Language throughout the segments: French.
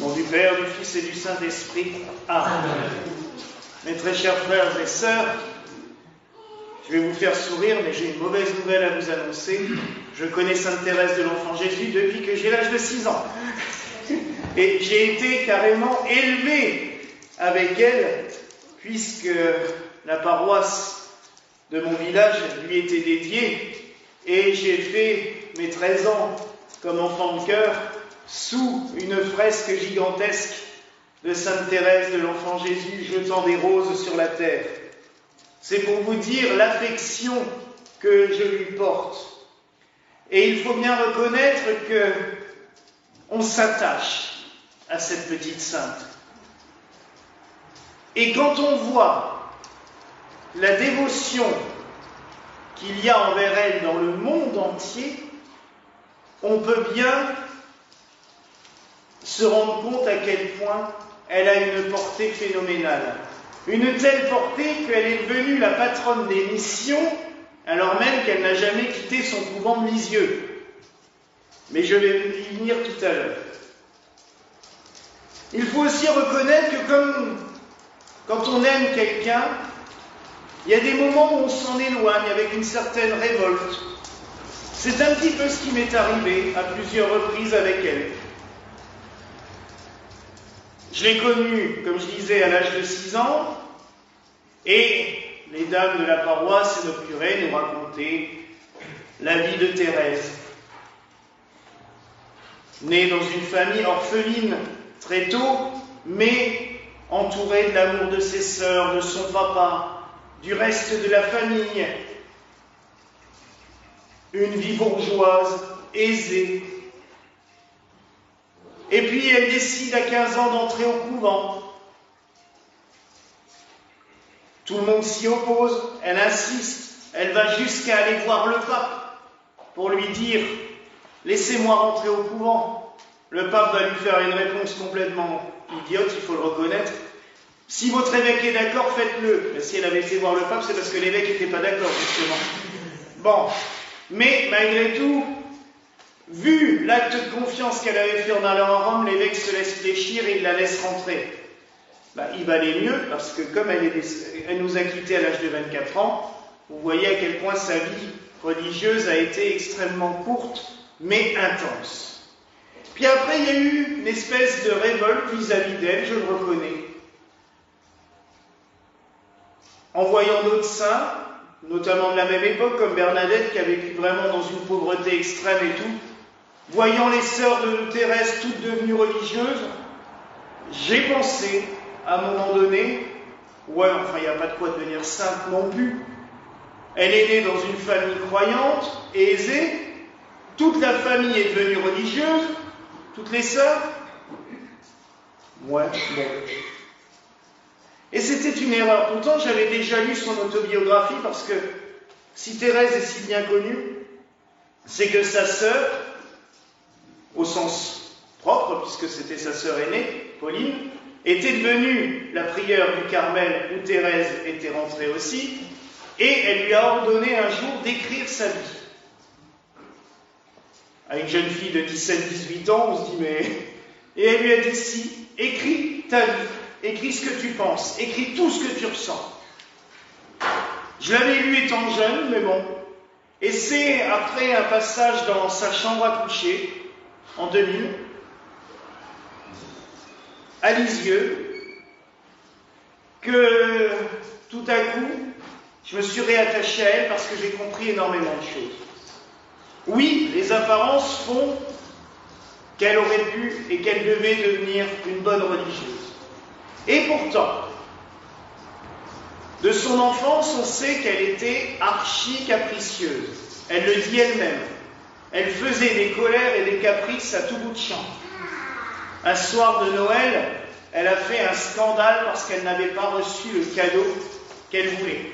Au nom du Père, du Fils et du Saint-Esprit. Amen. Mes très chers frères et sœurs, je vais vous faire sourire, mais j'ai une mauvaise nouvelle à vous annoncer. Je connais Sainte Thérèse de l'Enfant Jésus depuis que j'ai l'âge de 6 ans. Et j'ai été carrément élevé avec elle, puisque la paroisse de mon village lui était dédiée, et j'ai fait mes 13 ans comme enfant de chœur sous une fresque gigantesque de Sainte Thérèse de l'Enfant Jésus jetant des roses sur la terre. C'est pour vous dire l'affection que je lui porte. Et il faut bien reconnaître que on s'attache à cette petite sainte. Et quand on voit la dévotion qu'il y a envers elle dans le monde entier, on peut bien se rendre compte à quel point elle a une portée phénoménale. Une telle portée qu'elle est devenue la patronne des missions, alors même qu'elle n'a jamais quitté son couvent de Lisieux. Mais je vais y venir tout à l'heure. Il faut aussi reconnaître que comme quand on aime quelqu'un, il y a des moments où on s'en éloigne avec une certaine révolte. C'est un petit peu ce qui m'est arrivé à plusieurs reprises avec elle. Je l'ai connue, comme je disais, à l'âge de 6 ans, et les dames de la paroisse et notre curé nous racontaient la vie de Thérèse. Née dans une famille orpheline très tôt, mais entourée de l'amour de ses sœurs, de son papa, du reste de la famille. Une vie bourgeoise, aisée. Et puis elle décide à 15 ans d'entrer au couvent. Tout le monde s'y oppose, elle insiste, elle va jusqu'à aller voir le pape pour lui dire « Laissez-moi rentrer au couvent ». Le pape va lui faire une réponse complètement idiote, il faut le reconnaître. « Si votre évêque est d'accord, faites-le ». Mais si elle avait été voir le pape, c'est parce que l'évêque n'était pas d'accord, justement. Bon, mais malgré tout, vu l'acte de confiance qu'elle avait fait en allant à Rome, l'évêque se laisse fléchir et il la laisse rentrer. Il valait mieux, parce que comme elle nous a quittés à l'âge de 24 ans, vous voyez à quel point sa vie religieuse a été extrêmement courte, mais intense. Puis après, il y a eu une espèce de révolte vis-à-vis d'elle, je le reconnais. En voyant d'autres saints, notamment de la même époque, comme Bernadette, qui a vécu vraiment dans une pauvreté extrême et tout, voyant les sœurs de Thérèse toutes devenues religieuses, j'ai pensé, à un moment donné, ouais, enfin, il n'y a pas de quoi devenir sainte non plus. Elle est née dans une famille croyante, aisée, toute la famille est devenue religieuse, toutes les sœurs. Ouais, bon. Et c'était une erreur. Pourtant, j'avais déjà lu son autobiographie parce que si Thérèse est si bien connue, c'est que sa sœur, au sens propre, puisque c'était sa sœur aînée, Pauline, était devenue la prieure du Carmel où Thérèse était rentrée aussi, et elle lui a ordonné un jour d'écrire sa vie. À une jeune fille de 17-18 ans, on se dit mais... Et elle lui a dit si, écris ta vie, écris ce que tu penses, écris tout ce que tu ressens. Je l'avais lu étant jeune, mais bon. Et c'est après un passage dans sa chambre à coucher, en 2000, à Lisieux, que tout à coup, je me suis réattaché à elle parce que j'ai compris énormément de choses. Oui, les apparences font qu'elle aurait pu et qu'elle devait devenir une bonne religieuse. Et pourtant, de son enfance, on sait qu'elle était archi capricieuse. Elle le dit elle-même. Elle faisait des colères et des caprices à tout bout de champ. Un soir de Noël, elle a fait un scandale parce qu'elle n'avait pas reçu le cadeau qu'elle voulait.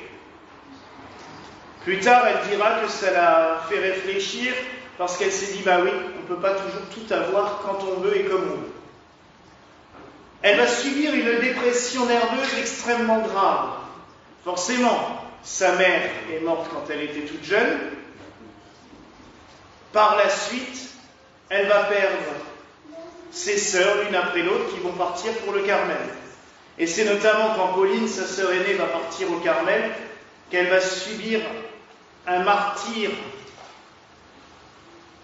Plus tard, elle dira que ça l'a fait réfléchir parce qu'elle s'est dit, bah oui, on ne peut pas toujours tout avoir quand on veut et comme on veut. Elle va subir une dépression nerveuse extrêmement grave. Forcément, sa mère est morte quand elle était toute jeune. Par la suite, elle va perdre ses sœurs, l'une après l'autre, qui vont partir pour le Carmel. Et c'est notamment quand Pauline, sa sœur aînée, va partir au Carmel, qu'elle va subir un martyre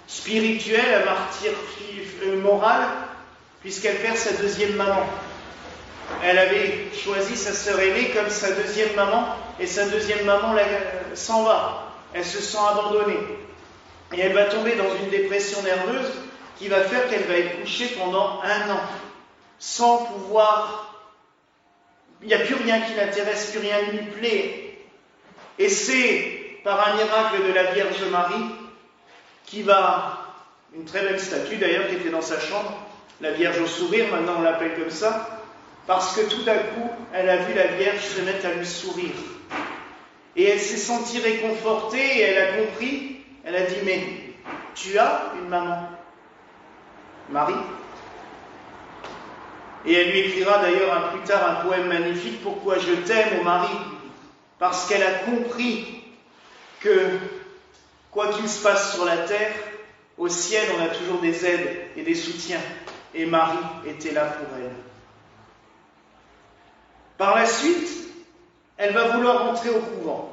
spirituel, un martyre moral, puisqu'elle perd sa deuxième maman. Elle avait choisi sa sœur aînée comme sa deuxième maman, et sa deuxième maman s'en va. Elle se sent abandonnée. Et elle va tomber dans une dépression nerveuse qui va faire qu'elle va être couchée pendant 1 an, sans pouvoir... Il n'y a plus rien qui l'intéresse, plus rien ne lui plaît. Et c'est par un miracle de la Vierge Marie qui va... Une très belle statue d'ailleurs qui était dans sa chambre, la Vierge au sourire, maintenant on l'appelle comme ça, parce que tout d'un coup, elle a vu la Vierge se mettre à lui sourire. Et elle s'est sentie réconfortée et elle a compris, elle a dit, mais tu as une maman, Marie. Et elle lui écrira d'ailleurs plus tard un poème magnifique, Pourquoi je t'aime, ô Marie, parce qu'elle a compris que, quoi qu'il se passe sur la terre, au ciel on a toujours des aides et des soutiens, et Marie était là pour elle. Par la suite, elle va vouloir rentrer au couvent.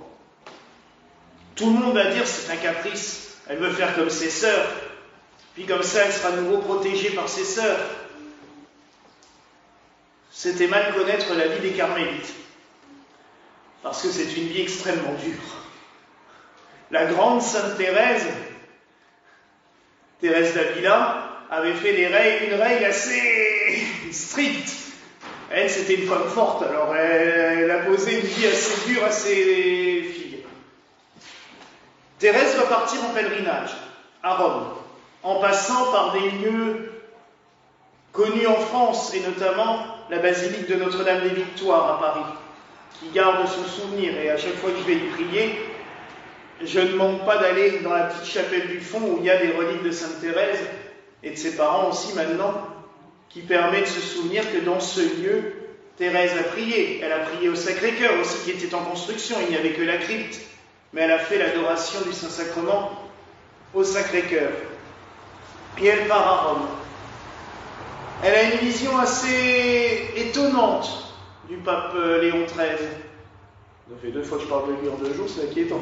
Tout le monde va dire c'est un caprice, elle veut faire comme ses sœurs, puis comme ça elle sera à nouveau protégée par ses sœurs. C'était mal connaître la vie des carmélites, parce que c'est une vie extrêmement dure. La grande Sainte Thérèse d'Avila, avait fait une règle assez stricte. Elle, c'était une femme forte, alors elle a posé une vie assez dure à ses filles. Thérèse va partir en pèlerinage à Rome, en passant par des lieux connus en France, et notamment la basilique de Notre-Dame des Victoires à Paris, qui garde son souvenir, et à chaque fois que je vais y prier, je ne manque pas d'aller dans la petite chapelle du fond où il y a des reliques de Sainte Thérèse, et de ses parents aussi maintenant, qui permet de se souvenir que dans ce lieu, Thérèse a prié. Elle a prié au Sacré-Cœur aussi, qui était en construction, il n'y avait que la crypte, mais elle a fait l'adoration du Saint-Sacrement au Sacré-Cœur. Et elle part à Rome. Elle a une vision assez étonnante du pape Léon XIII. Ça fait 2 fois que je parle de lui en 2 jours, c'est inquiétant.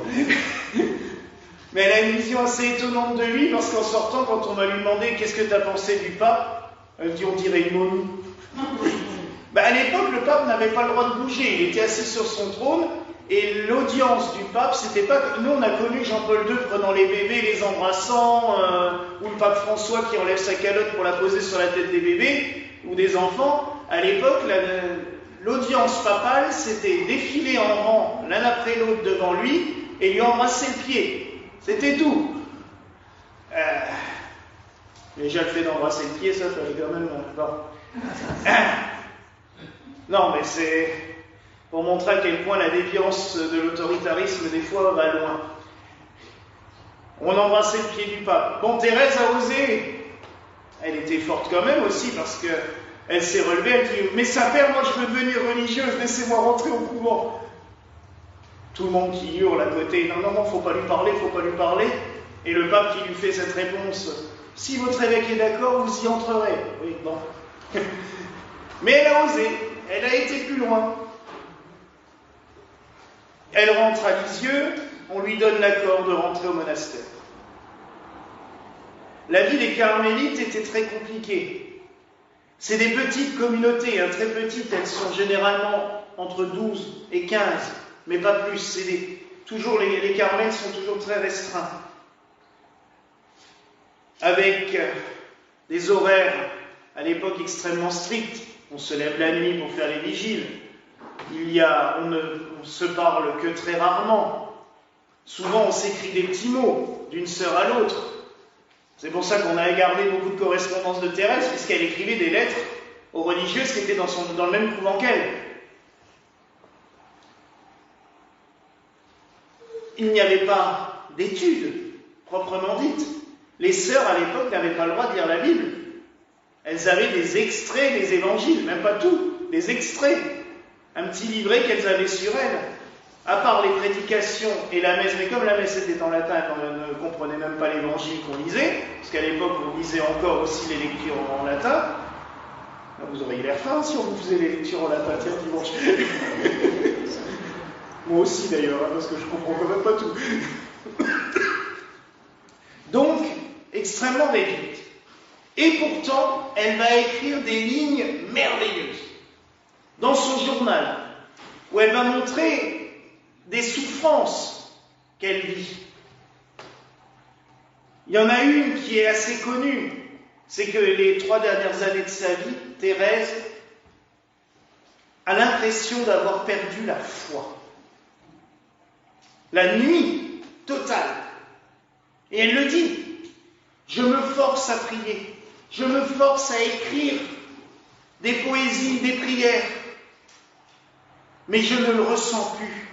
Mais elle a une vision assez étonnante de lui, parce qu'en sortant, quand on va lui demander qu'est-ce que tu as pensé du pape, elle dit on dirait une momie. À l'époque, le pape n'avait pas le droit de bouger, il était assis sur son trône, et l'audience du pape, c'était pas... Nous, on a connu Jean-Paul II prenant les bébés, les embrassant, ou le pape François qui enlève sa calotte pour la poser sur la tête des bébés, ou des enfants. À l'époque, l'audience papale, c'était défiler en rang l'un après l'autre devant lui, et lui embrasser le pied. C'était tout. Déjà le fait d'embrasser le pied, ça fallait quand même... Bon. Non, mais c'est pour montrer à quel point la déviance de l'autoritarisme, des fois, va loin. On embrassait le pied du pape. Bon, Thérèse a osé. Elle était forte quand même aussi, parce que elle s'est relevée, elle dit « Mais Saint-Père, moi je veux devenir religieuse, laissez-moi rentrer au couvent. » Tout le monde qui hurle à côté « Non, faut pas lui parler, faut pas lui parler. » Et le pape qui lui fait cette réponse « Si votre évêque est d'accord, vous y entrerez. » Oui, bon. Mais elle a osé, elle a été plus loin. Elle rentre à Lisieux, on lui donne l'accord de rentrer au monastère. La vie des carmélites était très compliquée. C'est des petites communautés, très petites, elles sont généralement entre 12 et 15, mais pas plus. Les carmels sont toujours très restreints. Avec des horaires à l'époque extrêmement stricts. On se lève la nuit pour faire les vigiles. On ne se parle que très rarement. Souvent, on s'écrit des petits mots d'une sœur à l'autre. C'est pour ça qu'on a gardé beaucoup de correspondances de Thérèse, puisqu'elle écrivait des lettres aux religieuses qui étaient dans le même couvent qu'elle. Il n'y avait pas d'études, proprement dites. Les sœurs, à l'époque, n'avaient pas le droit de lire la Bible. Elles avaient des extraits des évangiles, même pas tout, des extraits. Un petit livret qu'elles avaient sur elles. à part les prédications et la messe, mais comme la messe était en latin, on ne comprenait même pas l'évangile qu'on lisait, parce qu'à l'époque on lisait encore aussi les lectures en latin. Vous auriez l'air fin si on vous faisait les lectures en latin, tiens, dimanche. Moi aussi d'ailleurs, hein, parce que je comprends quand même pas tout. Donc, extrêmement réduite. Et pourtant, elle va écrire des lignes merveilleuses dans son journal, où elle va montrer des souffrances qu'elle vit. Il y en a une qui est assez connue, c'est que les 3 dernières années de sa vie, Thérèse a l'impression d'avoir perdu la foi. La nuit totale. Et elle le dit, je me force à prier, je me force à écrire des poésies, des prières, mais je ne le ressens plus.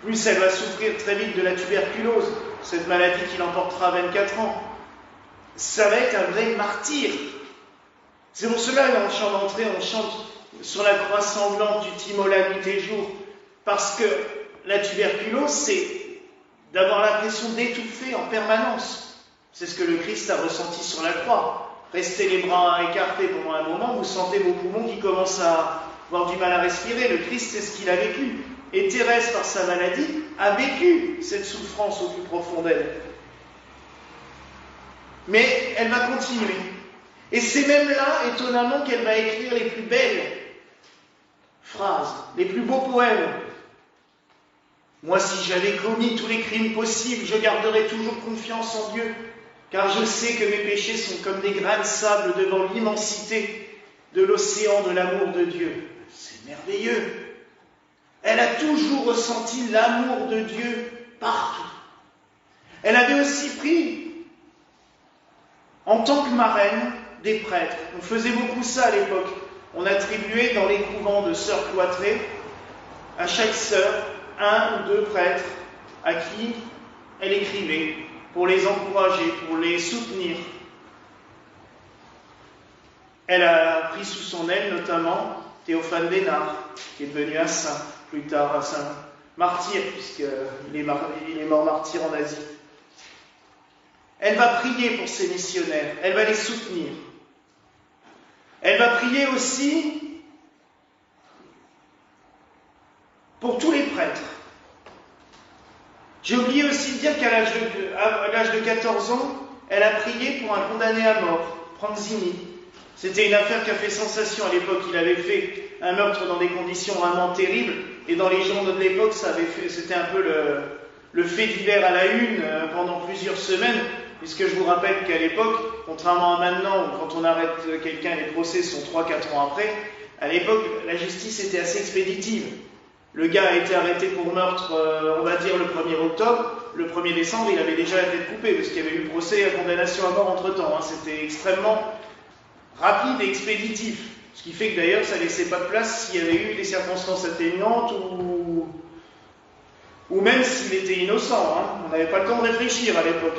Plus elle va souffrir très vite de la tuberculose, cette maladie qui l'emportera à 24 ans. Ça va être un vrai martyr. C'est pour cela, dans le chant d'entrée, on chante sur la croix sanglante du Timola nuit et jour, parce que la tuberculose, c'est d'avoir l'impression d'étouffer en permanence. C'est ce que le Christ a ressenti sur la croix. Restez les bras écartés pendant un moment, vous sentez vos poumons qui commencent à avoir du mal à respirer. Le Christ, c'est ce qu'il a vécu. Et Thérèse, par sa maladie, a vécu cette souffrance au plus profond d'elle. Mais elle va continuer. Et c'est même là, étonnamment, qu'elle va écrire les plus belles phrases, les plus beaux poèmes. Moi, si j'avais commis tous les crimes possibles, je garderais toujours confiance en Dieu, car je sais que mes péchés sont comme des grains de sable devant l'immensité de l'océan de l'amour de Dieu. C'est merveilleux. Elle a toujours ressenti l'amour de Dieu partout. Elle avait aussi pris, en tant que marraine, des prêtres. On faisait beaucoup ça à l'époque. On attribuait dans les couvents de sœurs cloîtrées à chaque sœur 1 ou 2 prêtres à qui elle écrivait pour les encourager, pour les soutenir. Elle a pris sous son aile notamment Théophane Bénard, qui est devenu un saint, plus tard un saint martyr, puisqu'il est mort martyr en Asie. Elle va prier pour ses missionnaires, elle va les soutenir. Elle va prier aussi pour tous les prêtres. J'ai oublié aussi de dire qu'à l'âge de 14 ans, elle a prié pour un condamné à mort, Pranzini. C'était une affaire qui a fait sensation à l'époque. Il avait fait un meurtre dans des conditions vraiment terribles, et dans les journaux de l'époque, c'était un peu le fait divers à la une pendant plusieurs semaines, puisque je vous rappelle qu'à l'époque, contrairement à maintenant, où quand on arrête quelqu'un, les procès sont 3-4 ans après, à l'époque, la justice était assez expéditive. Le gars a été arrêté pour meurtre, on va dire, le 1er octobre. Le 1er décembre, il avait déjà la tête coupée, parce qu'il y avait eu procès et condamnation à mort entre-temps. C'était extrêmement rapide et expéditif. Ce qui fait que d'ailleurs, ça ne laissait pas de place s'il y avait eu des circonstances atténuantes ou même s'il était innocent. On n'avait pas le temps de réfléchir à l'époque.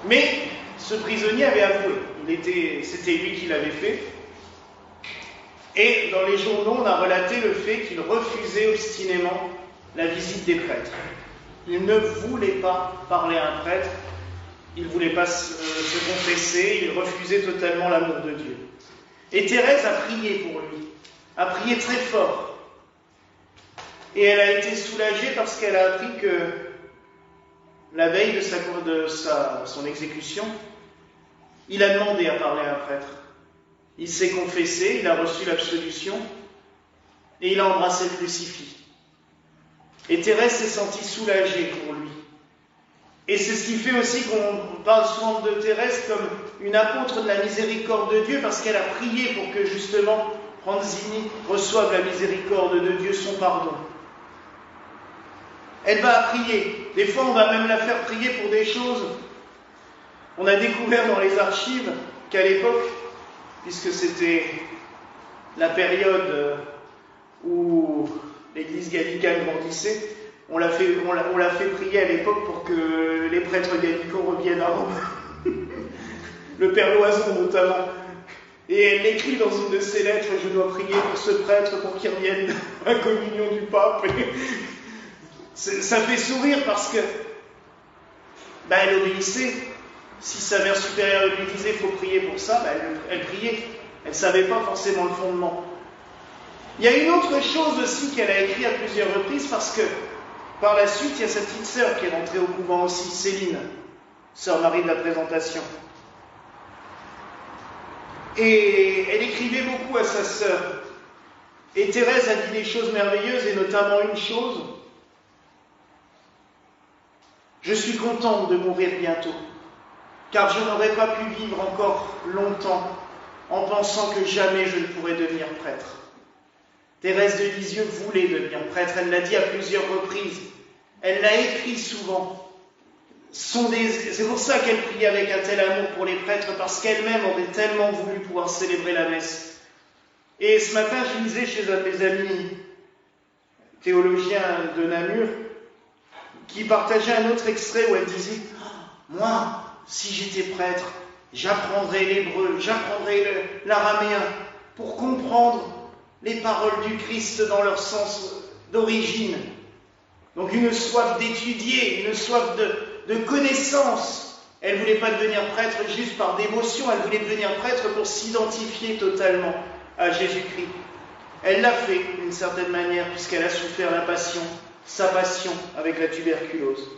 Mais ce prisonnier avait avoué. C'était lui qui l'avait fait. Et dans les journaux, on a relaté le fait qu'il refusait obstinément la visite des prêtres. Il ne voulait pas parler à un prêtre, il ne voulait pas se confesser, il refusait totalement l'amour de Dieu. Et Thérèse a prié pour lui, a prié très fort. Et elle a été soulagée parce qu'elle a appris que la veille de son exécution, il a demandé à parler à un prêtre. Il s'est confessé, il a reçu l'absolution et il a embrassé le crucifix. Et Thérèse s'est sentie soulagée pour lui. Et c'est ce qui fait aussi qu'on parle souvent de Thérèse comme une apôtre de la miséricorde de Dieu, parce qu'elle a prié pour que justement Pranzini reçoive la miséricorde de Dieu, son pardon. Elle va prier. Des fois, on va même la faire prier pour des choses. On a découvert dans les archives qu'à l'époque, puisque c'était la période où l'église gallicane grandissait, on l'a fait prier à l'époque pour que les prêtres gallicaux reviennent à Rome. Le père Loison notamment. Et elle écrit dans une de ses lettres, je dois prier pour ce prêtre pour qu'il revienne à la communion du pape. Ça fait sourire parce que elle obéissait. Si sa mère supérieure lui disait « faut prier pour ça », elle priait. Elle ne savait pas forcément le fondement. Il y a une autre chose aussi qu'elle a écrit à plusieurs reprises parce que par la suite, il y a sa petite sœur qui est rentrée au couvent aussi, Céline, sœur Marie de la Présentation. Et elle écrivait beaucoup à sa sœur. Et Thérèse a dit des choses merveilleuses, et notamment une chose. Je suis contente de mourir bientôt, car je n'aurais pas pu vivre encore longtemps en pensant que jamais je ne pourrais devenir prêtre. Thérèse de Lisieux voulait devenir prêtre, elle l'a dit à plusieurs reprises, elle l'a écrit souvent. C'est pour ça qu'elle priait avec un tel amour pour les prêtres, parce qu'elle-même aurait tellement voulu pouvoir célébrer la messe. Et ce matin, je lisais chez un de mes amis théologiens de Namur, qui partageait un autre extrait où elle disait « Moi, si j'étais prêtre, j'apprendrais l'hébreu, j'apprendrais l'araméen pour comprendre les paroles du Christ dans leur sens d'origine. » Donc une soif d'étudier, une soif de connaissance. Elle ne voulait pas devenir prêtre juste par dévotion, elle voulait devenir prêtre pour s'identifier totalement à Jésus-Christ. Elle l'a fait d'une certaine manière puisqu'elle a souffert la passion, sa passion avec la tuberculose.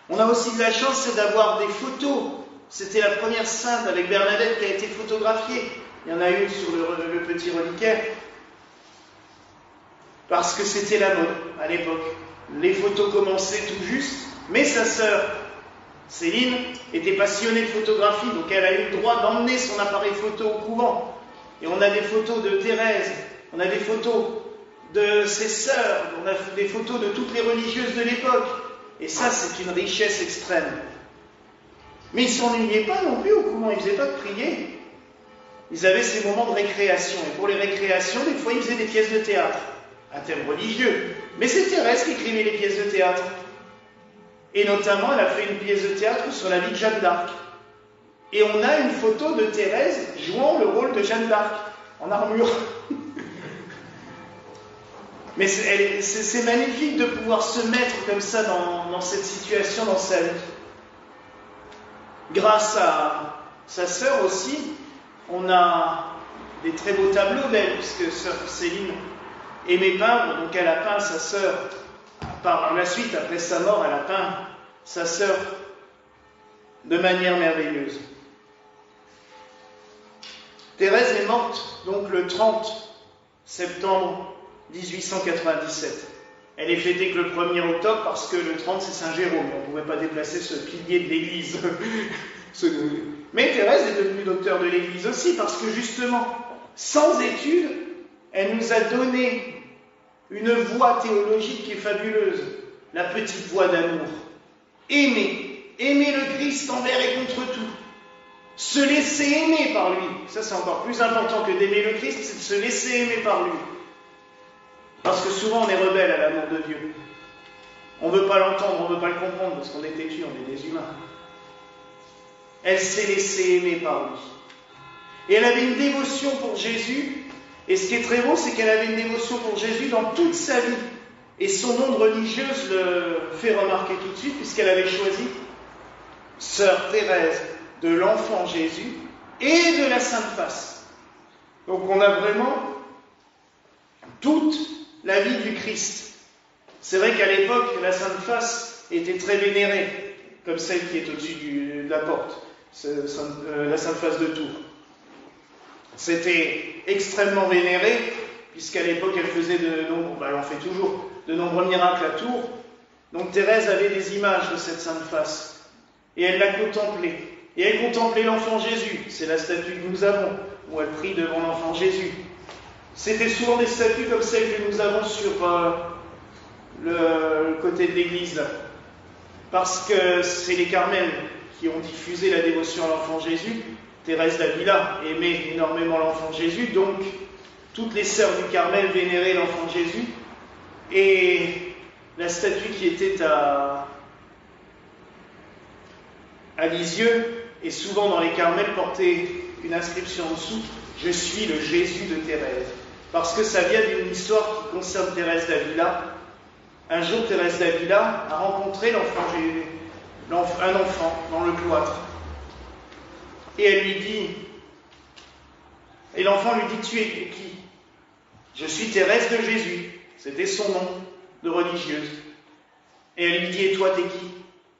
On a aussi de la chance, c'est d'avoir des photos. C'était la première sainte avec Bernadette qui a été photographiée. Il y en a une sur le petit reliquaire. Parce que c'était la mode à l'époque. Les photos commençaient tout juste, mais sa sœur, Céline, était passionnée de photographie, donc elle a eu le droit d'emmener son appareil photo au couvent. Et on a des photos de Thérèse, on a des photos de ses sœurs, on a des photos de toutes les religieuses de l'époque. Et ça, c'est une richesse extrême. Mais ils ne s'ennuyaient pas non plus au couvent, ils ne faisaient pas de prier. Ils avaient ces moments de récréation. Et pour les récréations, des fois, ils faisaient des pièces de théâtre. Un thème religieux. Mais c'est Thérèse qui écrivait les pièces de théâtre. Et notamment, elle a fait une pièce de théâtre sur la vie de Jeanne d'Arc. Et on a une photo de Thérèse jouant le rôle de Jeanne d'Arc, en armure. Mais c'est magnifique de pouvoir se mettre comme ça dans cette situation, dans sa vie. Grâce à sa sœur aussi, on a des très beaux tableaux d'elle, puisque sœur Céline aimait peindre, donc elle a peint sa sœur. Par la suite, après sa mort, elle a peint sa sœur de manière merveilleuse. Thérèse est morte donc le 30 septembre 1897. Elle est fêtée que le 1er octobre parce que le 30 c'est Saint Jérôme. On ne pouvait pas déplacer ce pilier de l'Église. Mais Thérèse est devenue docteur de l'Église aussi parce que justement, sans études, elle nous a donné une voie théologique qui est fabuleuse. La petite voie d'amour. Aimer le Christ envers et contre tout. Se laisser aimer par lui. Ça, c'est encore plus important que d'aimer le Christ, c'est de se laisser aimer par lui. Parce que souvent, on est rebelle à l'amour de Dieu. On ne veut pas l'entendre, on ne veut pas le comprendre, parce qu'on est têtu, on est des humains. Elle s'est laissée aimer par lui. Et elle avait une dévotion pour Jésus. Et ce qui est très beau, c'est qu'elle avait une dévotion pour Jésus dans toute sa vie. Et son nom de religieuse le fait remarquer tout de suite, puisqu'elle avait choisi Sœur Thérèse de l'Enfant Jésus et de la Sainte Face. Donc on a vraiment toute la vie du Christ. C'est vrai qu'à l'époque, la Sainte Face était très vénérée, comme celle qui est au-dessus de la porte, la Sainte Face de Tours. C'était extrêmement vénéré, puisqu'à l'époque, elle faisait elle en fait toujours, de nombreux miracles à Tours. Donc Thérèse avait des images de cette Sainte Face, et elle la contemplait. Et elle contemplait l'enfant Jésus, c'est la statue que nous avons, où elle prie devant l'enfant Jésus. C'était souvent des statues comme celles que nous avons sur le côté de l'église, là. Parce que c'est les Carmels qui ont diffusé la dévotion à l'enfant Jésus. Thérèse d'Avila aimait énormément l'enfant Jésus, donc toutes les sœurs du Carmel vénéraient l'enfant Jésus. Et la statue qui était à Lisieux, et souvent dans les Carmels, portait une inscription en dessous « Je suis le Jésus de Thérèse ». Parce que ça vient d'une histoire qui concerne Thérèse d'Avila. Un jour, Thérèse d'Avila a rencontré un enfant dans le cloître. Et elle lui dit, et l'enfant lui dit, tu es qui? Je suis Thérèse de Jésus. C'était son nom de religieuse. Et elle lui dit, et toi, t'es qui?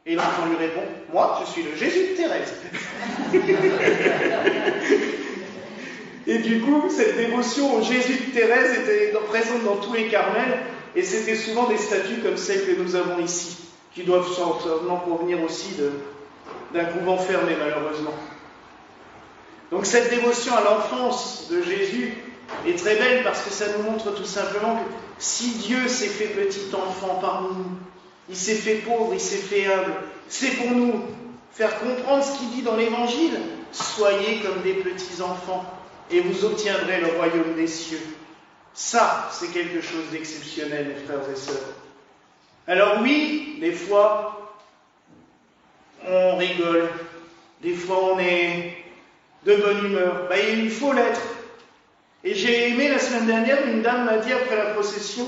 Et l'enfant lui répond, moi, je suis le Jésus de Thérèse. Et du coup, cette dévotion au Jésus de Thérèse était présente dans tous les Carmels, et c'était souvent des statues comme celles que nous avons ici, qui doivent certainement provenir aussi d'un couvent fermé, malheureusement. Donc cette dévotion à l'enfance de Jésus est très belle parce que ça nous montre tout simplement que si Dieu s'est fait petit enfant parmi nous, il s'est fait pauvre, il s'est fait humble, c'est pour nous faire comprendre ce qu'il dit dans l'Évangile. Soyez comme des petits enfants et vous obtiendrez le royaume des cieux. Ça, c'est quelque chose d'exceptionnel, mes frères et sœurs. Alors oui, des fois, on rigole, des fois on est de bonne humeur. Il faut l'être. Et j'ai aimé la semaine dernière, une dame m'a dit après la procession,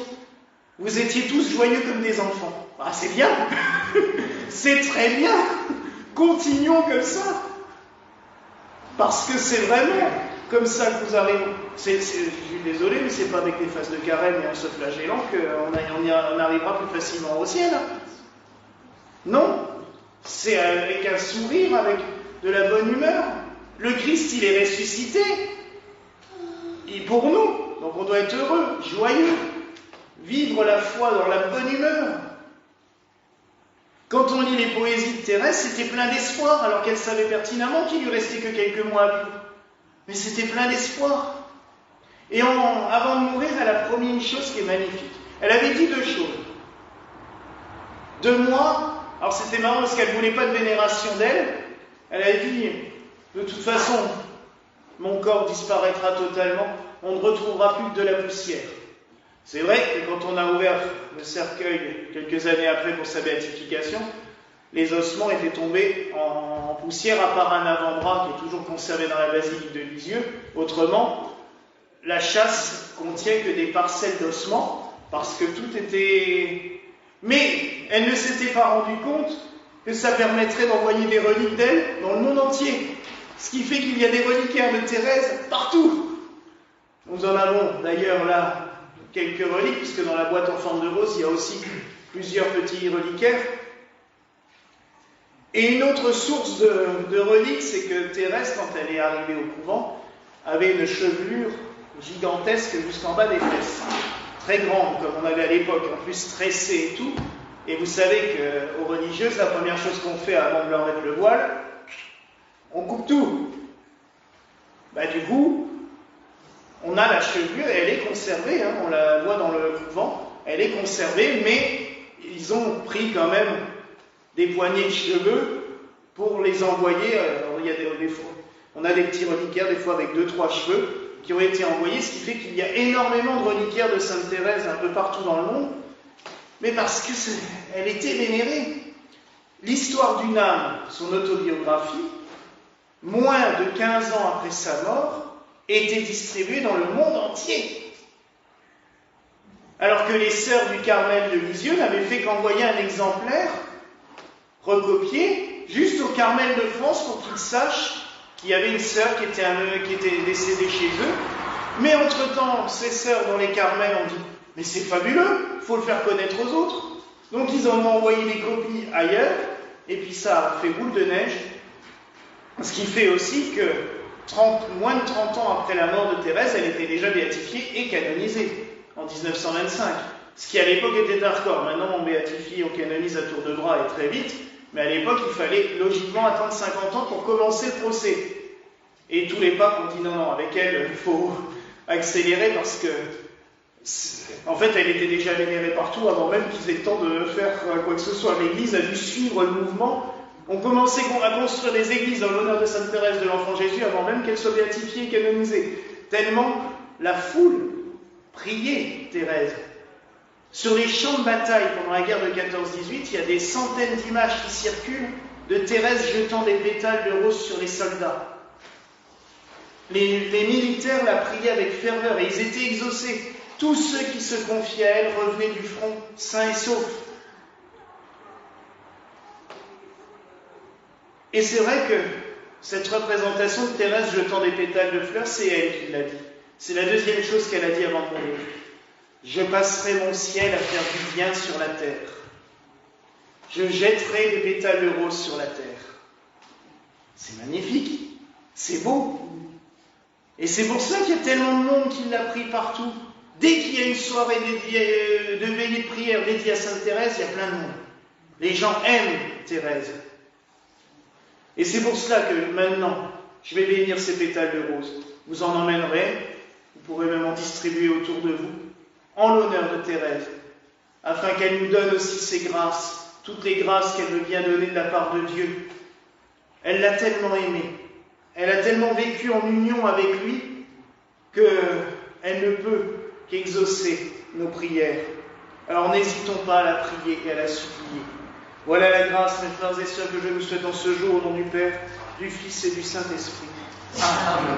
vous étiez tous joyeux comme des enfants. C'est bien, c'est très bien, continuons comme ça. Parce que c'est vraiment comme ça que vous arrivez. Je suis désolé, mais c'est pas avec des faces de carême et en se flagellant qu'on arrivera plus facilement au ciel. Non, c'est avec un sourire, avec de la bonne humeur. Le Christ, il est ressuscité. Et pour nous, donc on doit être heureux, joyeux, vivre la foi dans la bonne humeur. Quand on lit les poésies de Thérèse, c'était plein d'espoir, alors qu'elle savait pertinemment qu'il lui restait que quelques mois à vivre. Mais c'était plein d'espoir. Et avant de mourir, elle a promis une chose qui est magnifique. Elle avait dit deux choses. De moi, alors c'était marrant parce qu'elle ne voulait pas de vénération d'elle, elle avait dit, de toute façon, mon corps disparaîtra totalement, on ne retrouvera plus que de la poussière. C'est vrai que quand on a ouvert le cercueil quelques années après pour sa béatification, les ossements étaient tombés en poussière, à part un avant-bras qui est toujours conservé dans la basilique de Lisieux. Autrement, la chasse contient que des parcelles d'ossements, parce que tout était... Mais elle ne s'était pas rendue compte que ça permettrait d'envoyer des reliques d'elle dans le monde entier. Ce qui fait qu'il y a des reliquaires de Thérèse partout. Nous en avons d'ailleurs là quelques reliques, puisque dans la boîte en forme de rose, il y a aussi plusieurs petits reliquaires. Et une autre source de reliques, c'est que Thérèse, quand elle est arrivée au couvent, avait une chevelure gigantesque jusqu'en bas des fesses. Très grande, comme on avait à l'époque, en plus tressée et tout. Et vous savez qu'aux religieuses, la première chose qu'on fait avant de leur mettre le voile, on coupe tout. Du coup, on a la chevelure, elle est conservée, on la voit dans le couvent, elle est conservée, mais ils ont pris quand même des poignées de cheveux pour les envoyer. On a des petits reliquaires, des fois avec 2-3 cheveux, qui ont été envoyés, ce qui fait qu'il y a énormément de reliquaires de Sainte Thérèse un peu partout dans le monde, mais parce qu'elle était vénérée. L'histoire d'une âme, son autobiographie, moins de 15 ans après sa mort, était distribuée dans le monde entier. Alors que les sœurs du Carmel de Lisieux n'avaient fait qu'envoyer un exemplaire recopié juste au Carmel de France pour qu'ils sachent qu'il y avait une sœur qui était décédée chez eux. Mais entre-temps, ces sœurs dans les Carmels ont dit « Mais c'est fabuleux, il faut le faire connaître aux autres ». Donc ils en ont envoyé des copies ailleurs, et puis ça a fait boule de neige. Ce qui fait aussi que moins de 30 ans après la mort de Thérèse, elle était déjà béatifiée et canonisée en 1925. Ce qui à l'époque était un record. Maintenant on béatifie, on canonise à tour de bras et très vite. Mais à l'époque, il fallait logiquement attendre 50 ans pour commencer le procès. Et tous les papes ont dit non, avec elle, il faut accélérer parce que, en fait, elle était déjà vénérée partout avant même qu'ils aient le temps de faire quoi que ce soit. L'Église a dû suivre le mouvement. On commençait à construire des églises dans l'honneur de Sainte Thérèse de l'Enfant Jésus avant même qu'elle soit béatifiée et canonisée. Tellement la foule priait Thérèse. Sur les champs de bataille pendant la guerre de 14-18, il y a des centaines d'images qui circulent de Thérèse jetant des pétales de rose sur les soldats. Les militaires la priaient avec ferveur et ils étaient exaucés. tous ceux qui se confiaient à elle revenaient du front sains et saufs. Et c'est vrai que cette représentation de Thérèse jetant des pétales de fleurs, c'est elle qui l'a dit. C'est la deuxième chose qu'elle a dit avant de mourir. Je passerai mon ciel à faire du bien sur la terre. Je jetterai des pétales de rose sur la terre. C'est magnifique, c'est beau. Et c'est pour ça qu'il y a tellement de monde qui l'a pris partout. Dès qu'il y a une soirée de veillée de prière dédiée à Sainte Thérèse, il y a plein de monde. Les gens aiment Thérèse. Et c'est pour cela que maintenant, je vais bénir ces pétales de rose. Vous en emmènerez, vous pourrez même en distribuer autour de vous, en l'honneur de Thérèse, afin qu'elle nous donne aussi ses grâces, toutes les grâces qu'elle veut bien donner de la part de Dieu. Elle l'a tellement aimé, elle a tellement vécu en union avec lui, qu'elle ne peut qu'exaucer nos prières. Alors n'hésitons pas à la prier et à la supplier. Voilà la grâce, mes frères et sœurs, que je vous souhaite en ce jour, au nom du Père, du Fils et du Saint-Esprit. Amen.